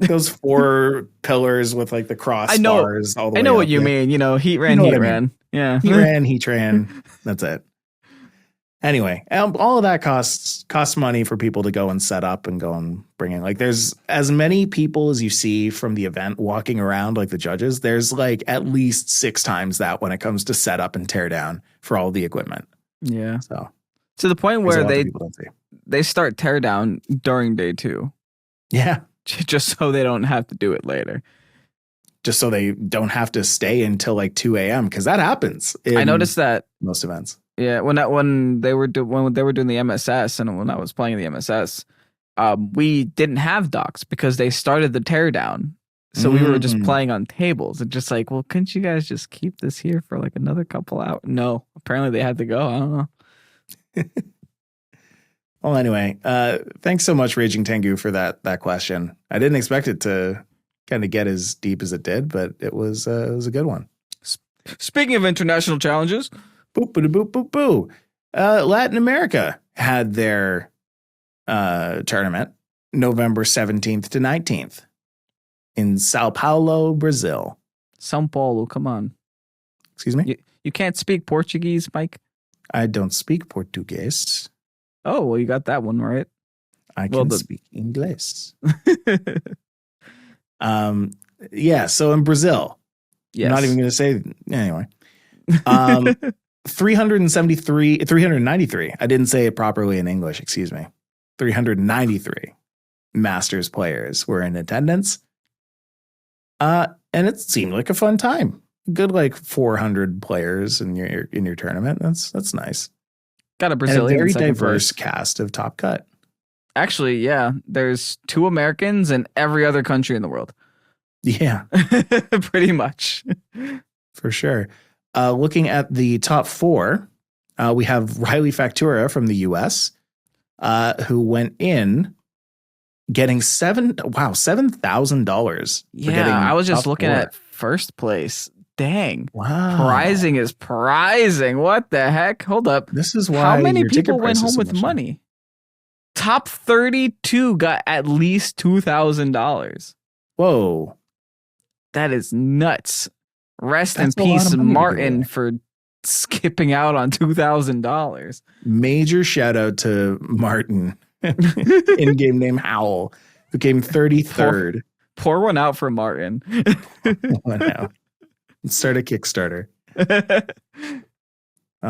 A: those 4 pillars with like the cross bars all the way.
B: I know what you mean. You know, Heatran. Yeah.
A: Heatran. That's it. Anyway, all of that costs money for people to go and set up and go and bring in. Like there's as many people as you see from the event walking around, like the judges, there's like at least 6 times that when it comes to set up and tear down for all the equipment.
B: Yeah.
A: So
B: to the point where they start tear down during day 2.
A: Yeah.
B: Just so they don't have to do it later.
A: Just so they don't have to stay until like 2 a.m. because that happens.
B: I noticed that
A: most events.
B: Yeah, when they were doing the MSS and when I was playing the MSS, we didn't have docks because they started the teardown. So we were just playing on tables and just like, well, couldn't you guys just keep this here for like another couple hours? No, apparently they had to go. I don't know.
A: Well, anyway, thanks so much, Raging Tengu, for that question. I didn't expect it to kind of get as deep as it did, but it was a good one.
B: Speaking of international challenges.
A: Boop, boop, boop, boop, boo. Latin America had their tournament November 17th to 19th in Sao Paulo, Brazil.
B: São Paulo, come on.
A: Excuse me?
B: You can't speak Portuguese, Mike?
A: I don't speak Portuguese.
B: Oh, well, you got that one right.
A: I can speak English. Yeah, so in Brazil. Yes. I'm not even going to say anyway. 393. I didn't say it properly in English, excuse me. 393 Masters players were in attendance. And it seemed like a fun time. Good like 400 players in your tournament. That's nice.
B: Got a
A: And
B: Brazilian
A: a very
B: in second
A: diverse
B: place.
A: cast of Top Cut.
B: Actually, yeah. There's 2 Americans and every other country in the world.
A: Yeah.
B: Pretty much.
A: For sure. Looking at the top 4, we have Riley Factura from the US, who went in getting $7,000.
B: Yeah, I was just looking at first place. Dang.
A: Wow.
B: Prizing is prizing. What the heck? Hold up.
A: This is why
B: how many
A: your
B: people
A: ticket
B: went
A: price
B: home
A: is so
B: with
A: much
B: money? Top 32 got at least $2,000.
A: Whoa.
B: That is nuts. Rest
A: That's
B: in
A: a lot
B: peace,
A: of money to give
B: Martin,
A: away.
B: for skipping out on $2,000.
A: Major shout out to Martin, in-game name Howl, who came 33rd.
B: Pour one out for Martin.
A: What now? Start a Kickstarter.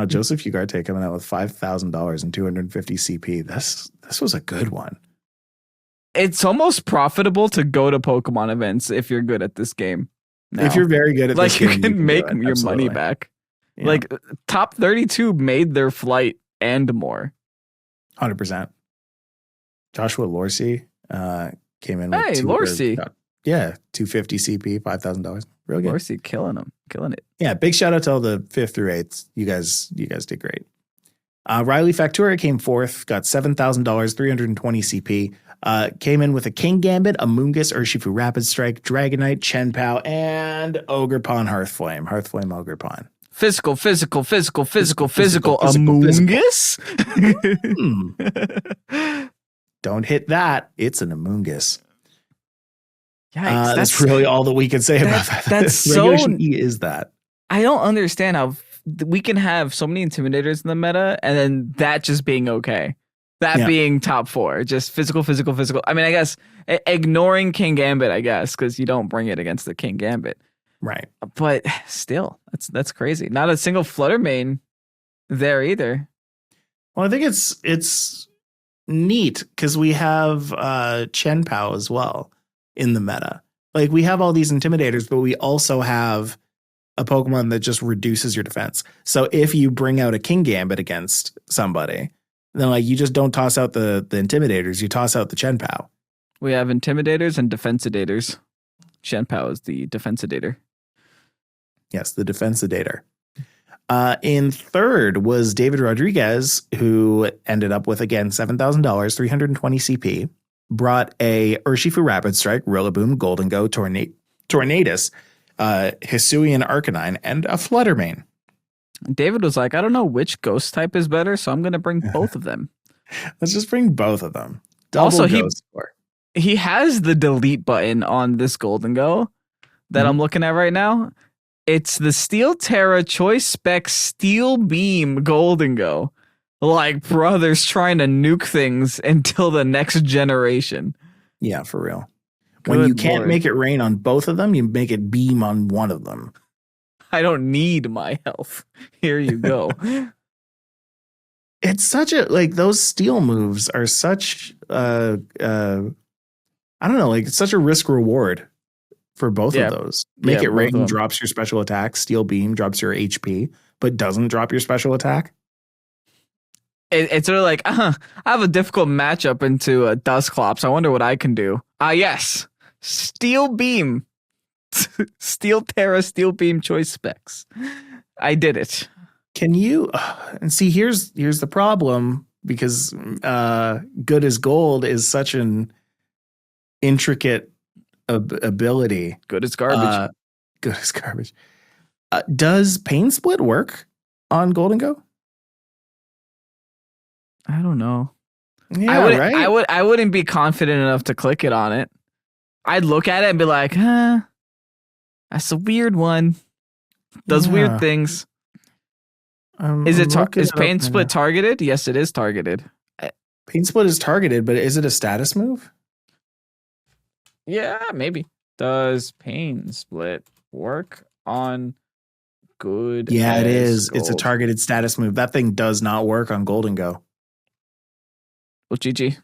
A: Joseph Ugarte coming out with $5,000 and 250 CP. This was a good one.
B: It's almost profitable to go to Pokemon events if you're good at this game.
A: If you're very good at this
B: game,
A: you
B: can make your money back. Yeah. Like top 32 made their flight and more.
A: 100%. Joshua Lorsey came in with
B: Lorsey.
A: 250 CP, $5,000. Real good.
B: Lorsey killing it.
A: Yeah, big shout out to all the 5th through 8th. You guys did great. Riley Factura came 4th, got $7,000, 320 CP. Came in with a King Gambit, Amoonguss, Urshifu Rapid Strike, Dragonite, Chenpao, and Ogerpon Hearthflame. Hearthflame Ogerpon.
B: Physical, Amoonguss?
A: Don't hit that. It's an Amoonguss.
B: Yikes,
A: that's really all that we can say about that.
B: That's
A: Regulation E is that. I
B: don't understand how we can have so many Intimidators in the meta and then that just being okay. That being top 4. Just physical. I mean, I guess ignoring King Gambit, I guess, because you don't bring it against the King Gambit.
A: Right.
B: But still, that's crazy. Not a single Flutter main there either.
A: Well, I think it's neat because we have Chenpao as well in the meta. Like we have all these Intimidators, but we also have a Pokemon that just reduces your defense. So if you bring out a King Gambit against somebody, then like you just don't toss out the Intimidators, you toss out the Chenpao.
B: We have Intimidators and Defensidators. Chenpao is the Defensidator.
A: Yes, the Defensidator. In 3rd was David Rodriguez, who ended up with, again, $7,000, 320 CP. Brought a Urshifu Rapid Strike, Rillaboom, Golden Go, Tornadus, Hisuian Arcanine, and a Fluttermane.
B: David was like, I don't know which ghost type is better, so I'm going to bring both of them.
A: Let's just bring both of them.
B: Also, he has the delete button on this Golden Go that I'm looking at right now. It's the Steel Terra Choice Spec Steel Beam Golden Go. Like brothers trying to nuke things until the next generation.
A: Yeah, for real. When you can't make it rain on both of them, you make it beam on one of them.
B: I don't need my health. Here you go.
A: It's such a, like, those steel moves are such, I don't know, like, it's such a risk reward for both of those. Make it rain drops your special attack. Steel beam drops your HP, but doesn't drop your special attack.
B: It's sort of like, I have a difficult matchup into a Dusclops. I wonder what I can do. Yes. Steel Beam. Steel Terra, Steel Beam choice specs. I did it.
A: Can you, and see, here's the problem, because Good as Gold is such an intricate ability.
B: Good as garbage.
A: Good as garbage. Does Pain Split work on Golden Go?
B: I don't know.
A: Yeah,
B: I wouldn't be confident enough to click it on it. I'd look at it and be like, that's a weird one. Does weird things. Is Pain Split targeted? Yes, it is targeted.
A: Pain Split is targeted, but is it a status move?
B: Yeah, maybe. Does Pain Split work on Good?
A: Yeah, it is.
B: Gold?
A: It's a targeted status move. That thing does not work on Golden Go.
B: Well, GG.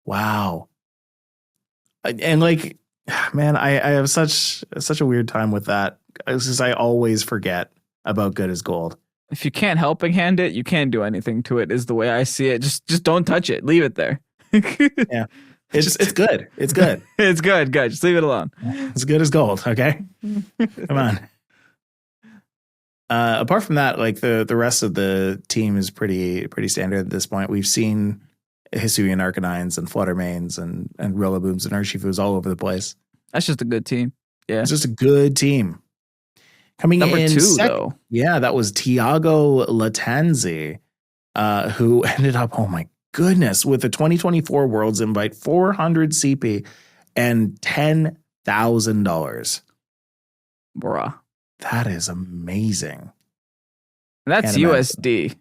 A: Wow. And like, man, I have such a weird time with that, because I always forget about Good as Gold.
B: if you can't helping hand it, you can't do anything to it, is the way I see it. Just don't touch it. Leave it there.
A: Yeah. It's good. It's good.
B: It's good. Just leave it alone.
A: It's good as gold. Okay. Come on. Apart from that, like the rest of the team is pretty standard at this point. We've seen Hisuian Arcanines and Fluttermanes and Rillabooms and Urshifus all over the place.
B: That's just a good team. Yeah.
A: It's just a good team. Coming
B: Number
A: in
B: 2,
A: second,
B: though.
A: Yeah, that was Tiago Latanzi, who ended up, oh my goodness, with the 2024 Worlds invite, 400 CP and $10,000.
B: Bruh.
A: That is amazing.
B: That's USD.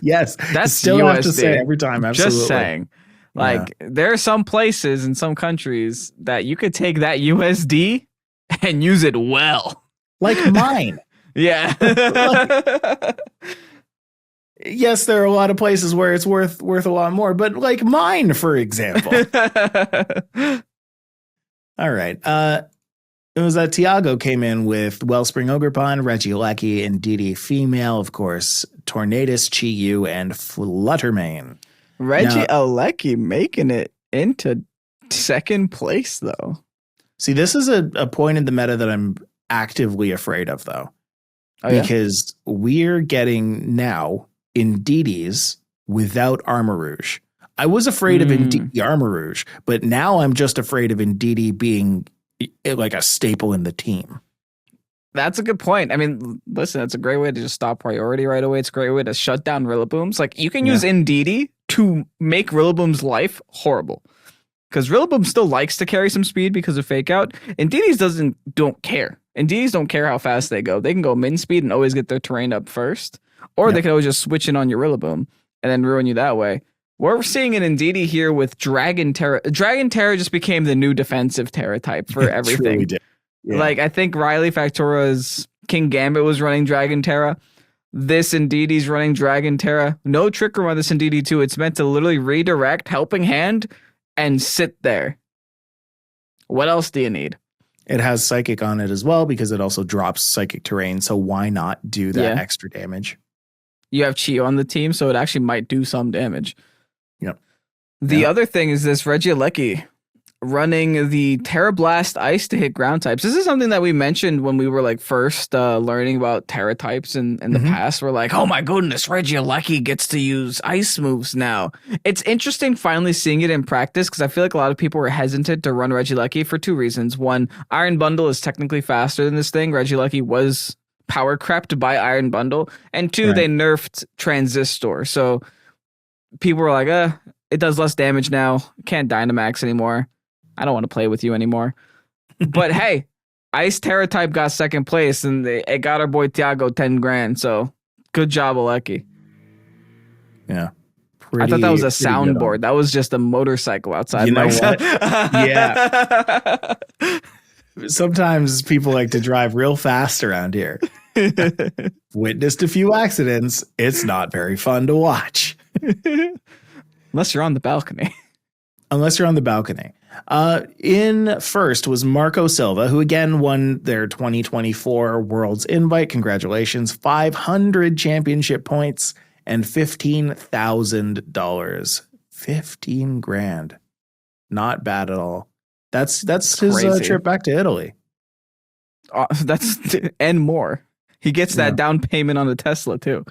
A: Yes.
B: That's
A: still
B: USD.
A: have to say every time. Absolutely.
B: Just saying. Like, there are some places in some countries that you could take that USD and use it well.
A: Like mine.
B: Yeah.
A: Yes, there are a lot of places where it's worth a lot more, but like mine, for example. All right. It was that Tiago came in with Wellspring Ogerpon, Regieleki, and Indeedee Female, of course, Tornadus, Chi-Yu, and Fluttermane.
B: Regieleki making it into second place, though.
A: See, this is a point in the meta that I'm actively afraid of, though. Because we're getting now Indeedees without Armor Rouge. I was afraid of Indeedee Armor Rouge, but now I'm just afraid of Indeedee being like a staple in the team.
B: That's a good point. I mean, listen, that's a great way to just stop priority right away. It's a great way to shut down Rillabooms. Like, you can use Indeedee to make Rillaboom's life horrible. Because Rillaboom still likes to carry some speed because of Fake Out. Indeedees don't care. Indeedees don't care how fast they go. They can go min speed and always get their terrain up first. Or they can always just switch in on your Rillaboom and then ruin you that way. We're seeing an Indeedee here with Dragon Terra. Dragon Terra just became the new defensive Terra type for everything. Yeah. Like, I think Riley Factora's King Gambit was running Dragon Terra. This Indeedee's running Dragon Terra. No Trick Room on this Indeedee too. It's meant to literally redirect Helping Hand and sit there. What else do you need?
A: It has Psychic on it as well because it also drops Psychic Terrain. So why not do that extra damage?
B: You have Chi-Yu on the team, so it actually might do some damage.
A: Yep.
B: The other thing is this Regieleki running the Terra Blast Ice to hit ground types. This is something that we mentioned when we were like first learning about Terra types in the past. We're like, oh my goodness, Regieleki gets to use ice moves now. It's interesting finally seeing it in practice because I feel like a lot of people were hesitant to run Regieleki for 2 reasons. One, Iron Bundle is technically faster than this thing. Regieleki was power crept by Iron Bundle. And 2, they nerfed Transistor. So people were like, it does less damage now. Can't Dynamax anymore. I don't want to play with you anymore. But hey, Ice Terra type got second place, and it got our boy Tiago 10 grand. So good job, Aleki.
A: Yeah.
B: I thought that was a soundboard. That was just a motorcycle outside.
A: You know what? Yeah. Sometimes people like to drive real fast around here. Witnessed a few accidents. It's not very fun to watch.
B: Unless you're on the balcony.
A: In first was Marco Silva, who again won their 2024 Worlds invite. Congratulations. 500 championship points and $15,000. 15 grand. Not bad at all. That's his trip back to Italy.
B: And more. He gets that down payment on the Tesla too.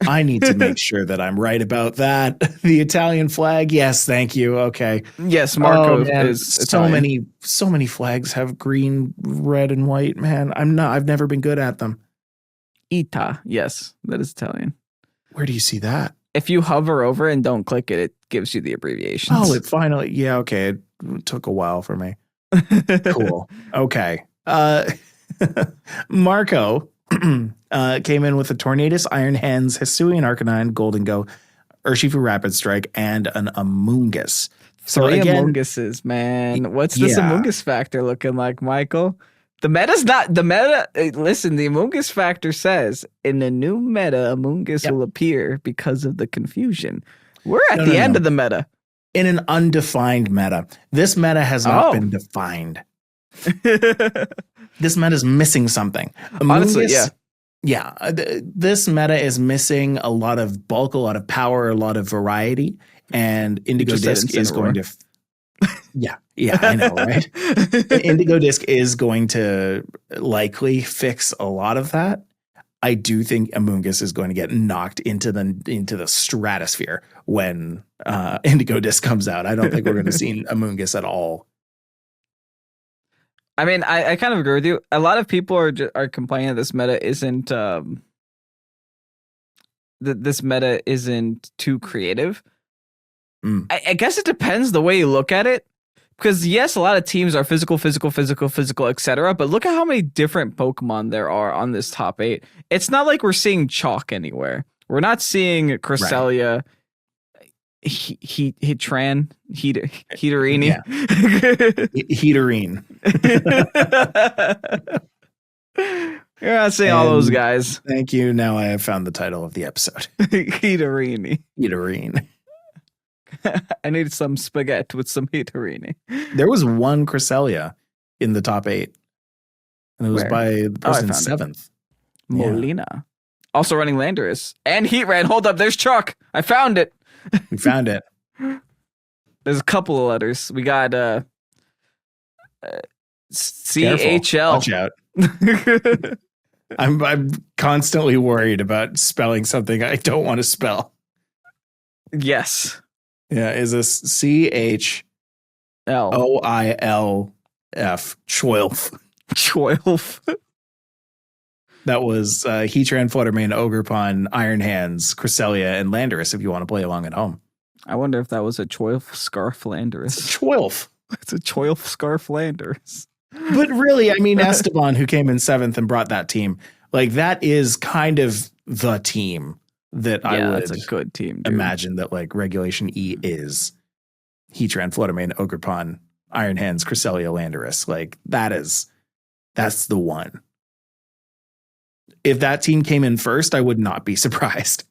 A: I need to make sure that I'm right about that. The Italian flag. Yes. Thank you. Okay.
B: Yes. Marco is
A: Italian. So many flags have green, red, and white, man. I've never been good at them.
B: Ita. Yes. That is Italian.
A: Where do you see that?
B: If you hover over and don't click it, it gives you the abbreviations.
A: Oh, it finally. Yeah. Okay. It took a while for me. Cool. Okay. Marco came in with a Tornadus, Iron Hands, Hisuian Arcanine, Golden Go, Urshifu Rapid Strike, and an Amoonguss.
B: So 3 Amoonguses, man. What's this Amoonguss factor looking like, Michael? The meta's not the meta. Listen, the Amoonguss factor says in the new meta, Amoonguss will appear because of the confusion. We're at the end of the meta.
A: In an undefined meta. This meta has not been defined. This meta is missing something.
B: Honestly,
A: Yeah, this meta is missing a lot of bulk, a lot of power, a lot of variety, and Indigo Disc is going to. Yeah, I know, right? Indigo Disc is going to likely fix a lot of that. I do think Amoonguss is going to get knocked into the stratosphere when Indigo Disc comes out. I don't think we're going to see Amoonguss at all.
B: I mean, I kind of agree with you. A lot of people are complaining that this meta isn't this meta isn't too creative. I guess it depends the way you look at it. Because yes, a lot of teams are physical, etc. But look at how many different Pokemon there are on this top 8. It's not like we're seeing chalk anywhere. We're not seeing Cresselia, Heatran, Heaterini.
A: Heaterine.
B: You're not seeing all those guys.
A: Thank you. Now I have found the title of the episode.
B: Heaterine. I need some spaghetti with some Heaterini.
A: There was one Cresselia in the top 8. And it was by the person 7th.
B: Molina. Yeah. Also running Landorus. And Heatran. Hold up, there's Chuck. I found it.
A: We found it.
B: There's a couple of letters. We got CHL.
A: Watch out. I'm constantly worried about spelling something I don't want to spell.
B: Yes.
A: Yeah, is this CHOILF? Choilf. That was Heatran, Fluttermane, Ogerpon, Iron Hands, Cresselia, and Landorus if you want to play along at home.
B: I wonder if that was a Choilf Scarf Landorus.
A: It's a Choilf.
B: It's a Choilf Scarf Landorus.
A: But really, I mean, Esteban, who came in 7th and brought that team, like that is kind of the team that I would
B: that's a good team, dude.
A: Imagine that like Regulation E is Heatran, Fluttermane, Ogerpon, Iron Hands, Cresselia, Landorus. Like that's the one. If that team came in first, I would not be surprised.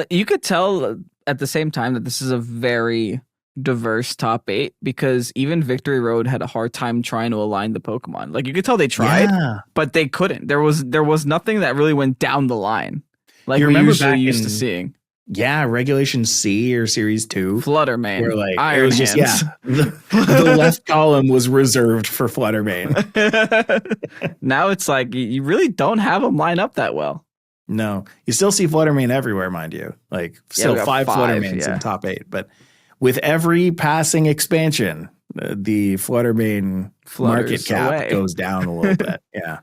B: You could tell at the same time that this is a very diverse top 8 because even Victory Road had a hard time trying to align the Pokemon. Like you could tell they tried, but they couldn't. There was nothing that really went down the line. Like you remember back used to seeing.
A: Yeah, Regulation C or Series 2.
B: Fluttermane.
A: Where like
B: Iron
A: it was
B: Hands.
A: just the left column was reserved for Fluttermane.
B: Now it's like you really don't have them line up that well.
A: No. You still see Fluttermane everywhere, mind you. Like still 5 Fluttermanes in top 8, but with every passing expansion, the Fluttermane market cap goes down a little bit. Yeah.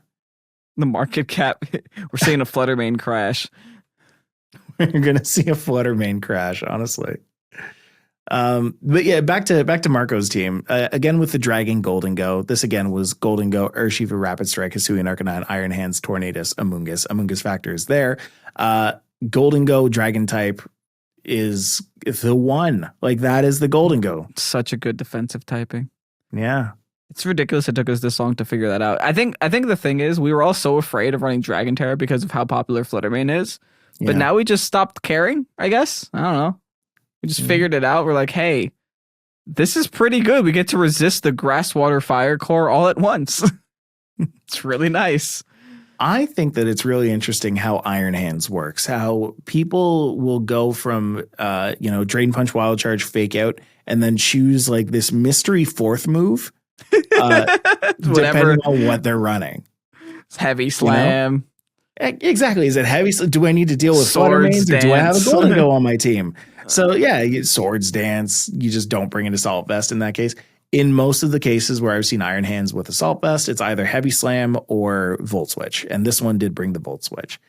B: The market cap. We're seeing a Fluttermane crash.
A: We're gonna see a Fluttermane crash, honestly. But yeah, back to Marco's team again with the Dragon Golden Go. This again was Golden Go, Urshifu, Rapid Strike, Hisuian Arcanine, Iron Hands, Tornadus, Amoonguss. Amoonguss factor is there. Golden Go Dragon type is the one. Like that is the Golden Go.
B: Such a good defensive typing.
A: Yeah.
B: It's ridiculous it took us this long to figure that out. I think the thing is we were all so afraid of running Dragon Terror because of how popular Fluttermane is. Yeah. But now we just stopped caring, I guess. I don't know. We just figured it out. We're like, hey, this is pretty good. We get to resist the Grass, Water, Fire core all at once. It's really nice.
A: I think that it's really interesting how Iron Hands works, how people will go from, Drain Punch, Wild Charge, Fake Out, and then choose like this mystery 4th move. Depending on what they're running.
B: It's Heavy Slam.
A: Exactly. Is it heavy? Do I need to deal with Fluttermanes or do I have a Golden Go on my team? So yeah, you get Swords Dance. You just don't bring an Assault Vest in that case. In most of the cases where I've seen Iron Hands with Assault Vest, it's either Heavy Slam or Volt Switch. And this one did bring the Volt Switch.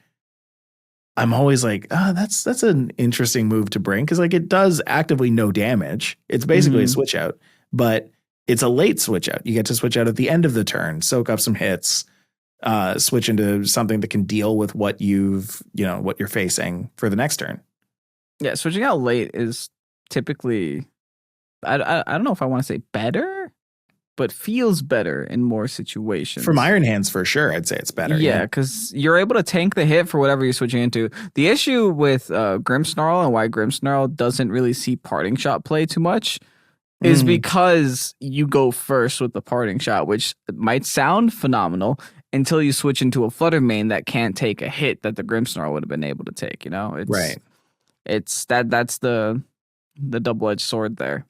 A: I'm always like, that's an interesting move to bring because like it does actively no damage. It's basically a switch out, but it's a late switch out. You get to switch out at the end of the turn, soak up some hits, switch into something that can deal with what what you're facing for the next turn.
B: Yeah, switching out late is typically, I don't know if I want to say better, but feels better in more situations.
A: From Iron Hands, for sure, I'd say it's better.
B: Yeah, because you're able to tank the hit for whatever you're switching into. The issue with Grimmsnarl and why Grimmsnarl doesn't really see Parting Shot play too much is because you go first with the Parting Shot, which might sound phenomenal until you switch into a Flutter main that can't take a hit that the Grimmsnarl would have been able to take. You know, it's that's the double-edged sword there.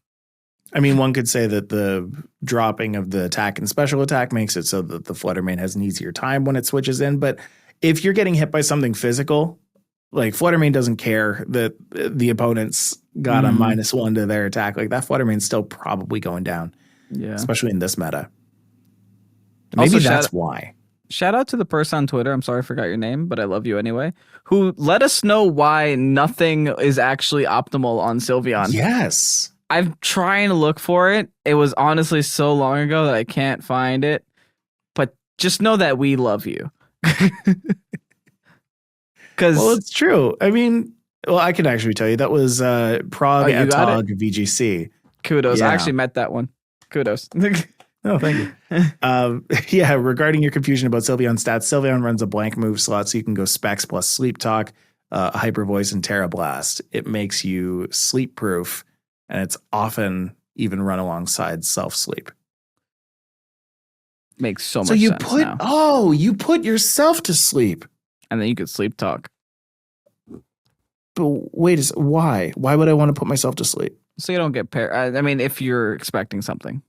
A: I mean, one could say that the dropping of the attack and special attack makes it so that the Flutter main has an easier time when it switches in. But if you're getting hit by something physical, like Flutter main doesn't care that the opponent's got a -1 to their attack. Like that Flutter main's still probably going down. Yeah. Especially in this meta. Maybe also, that's why.
B: Shout out to the person on Twitter. I'm sorry I forgot your name, but I love you anyway. Who let us know why nothing is actually optimal on Sylveon.
A: Yes.
B: I'm trying to look for it. It was honestly so long ago that I can't find it. But just know that we love you.
A: Well, it's true. I mean, well, I can actually tell you that was Prague Atog VGC.
B: Kudos. Yeah. I actually met that one. Kudos.
A: Oh, thank you. Yeah, regarding your confusion about Sylveon stats, Sylveon runs a blank move slot, so you can go Specs plus Sleep Talk, Hyper Voice, and Terra Blast. It makes you sleep proof, and it's often even run alongside Self Sleep.
B: Makes so much sense.
A: So you put yourself to sleep,
B: and then you could Sleep Talk.
A: But wait, why? Why would I want to put myself to sleep?
B: So you don't get I mean, if you're expecting something.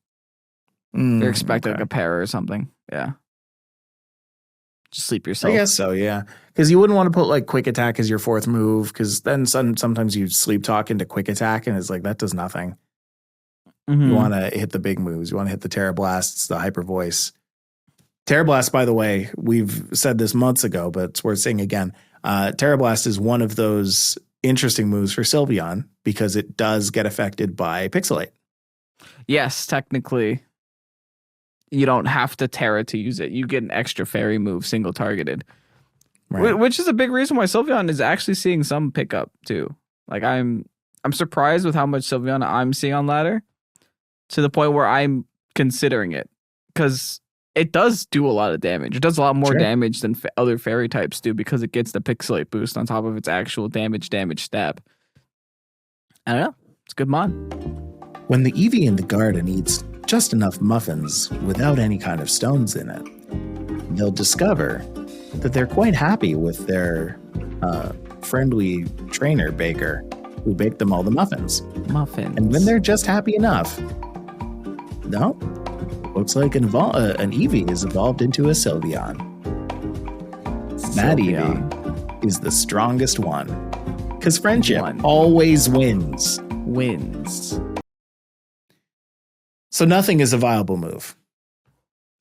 B: You're expecting like a pair or something. Yeah. Just sleep yourself.
A: I guess so, yeah. Because you wouldn't want to put like Quick Attack as your fourth move, because then sometimes you Sleep Talk into Quick Attack, and it's like, that does nothing. You want to hit the big moves. You want to hit the Terra Blasts, the Hyper Voice. Terra Blast, by the way, we've said this months ago, but it's worth saying again. Terra Blast is one of those interesting moves for Sylveon because it does get affected by Pixelate.
B: Yes, technically. You don't have to Terra to use it. You get an extra fairy move single targeted, right. Which is a big reason why Sylveon is actually seeing some pickup too. Like I'm surprised with how much Sylveon I'm seeing on ladder, to the point where I'm considering it, because it does do a lot of damage. It does a lot more damage than other fairy types do, because it gets the Pixelate boost on top of its actual damage step. I don't know. It's a good mod.
A: When the Eevee in the garden eats just enough muffins without any kind of stones in it, they'll discover that they're quite happy with their friendly trainer baker who baked them all the muffins. And when they're just happy enough, no, looks like an Eevee is evolved into a Sylveon. That Eevee is the strongest one, because friendship always wins. So nothing is a viable move.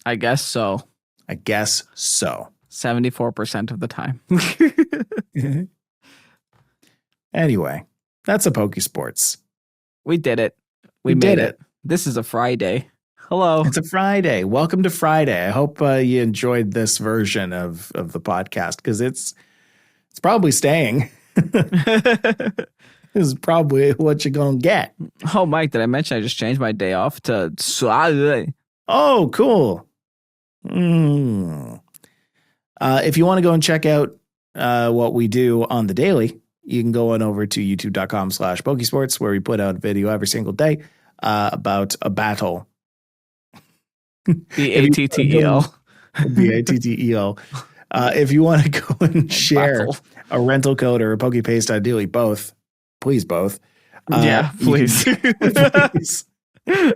B: I guess so.
A: 74%
B: of the time.
A: Anyway, that's a Pokésports.
B: We did it. We made it. This is a Friday. Hello.
A: It's a Friday. Welcome to Friday. I hope you enjoyed this version of the podcast, because it's probably staying. This is probably what you're going to get.
B: Oh, Mike, did I mention I just changed my day off to Saturday?
A: Oh, cool. If you want to go and check out what we do on the daily, you can go on over to youtube.com/Pokésports, where we put out a video every single day about a battle.
B: BATTEL.
A: BATTEL. If you want to go and share a rental code or a Pokepaste, ideally both. Please, both.
B: Yeah, please.
A: Please. You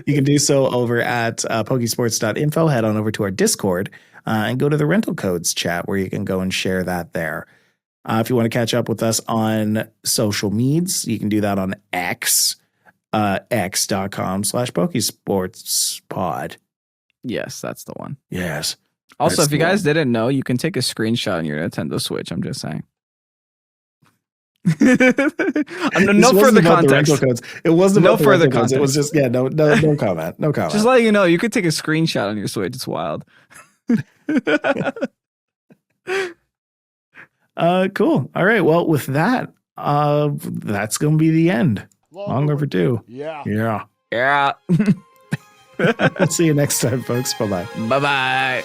A: can do so over at Pokesports.info. Head on over to our Discord and go to the rental codes chat, where you can go and share that there. If you want to catch up with us on social medias, you can do that on X, x.com/Pokesportspod.
B: Yes, that's the one.
A: Yes.
B: Also, if you guys didn't know, you can take a screenshot on your Nintendo Switch. I'm just saying. No further context.
A: It wasn't
B: no further context.
A: It was just no comment. No comment.
B: Just letting you know, you could take a screenshot on your Switch. It's wild.
A: Cool. All right. Well, with that, that's gonna be the end. Long overdue. Yeah.
B: We'll
A: see you next time, folks. Bye-bye.
B: Bye-bye.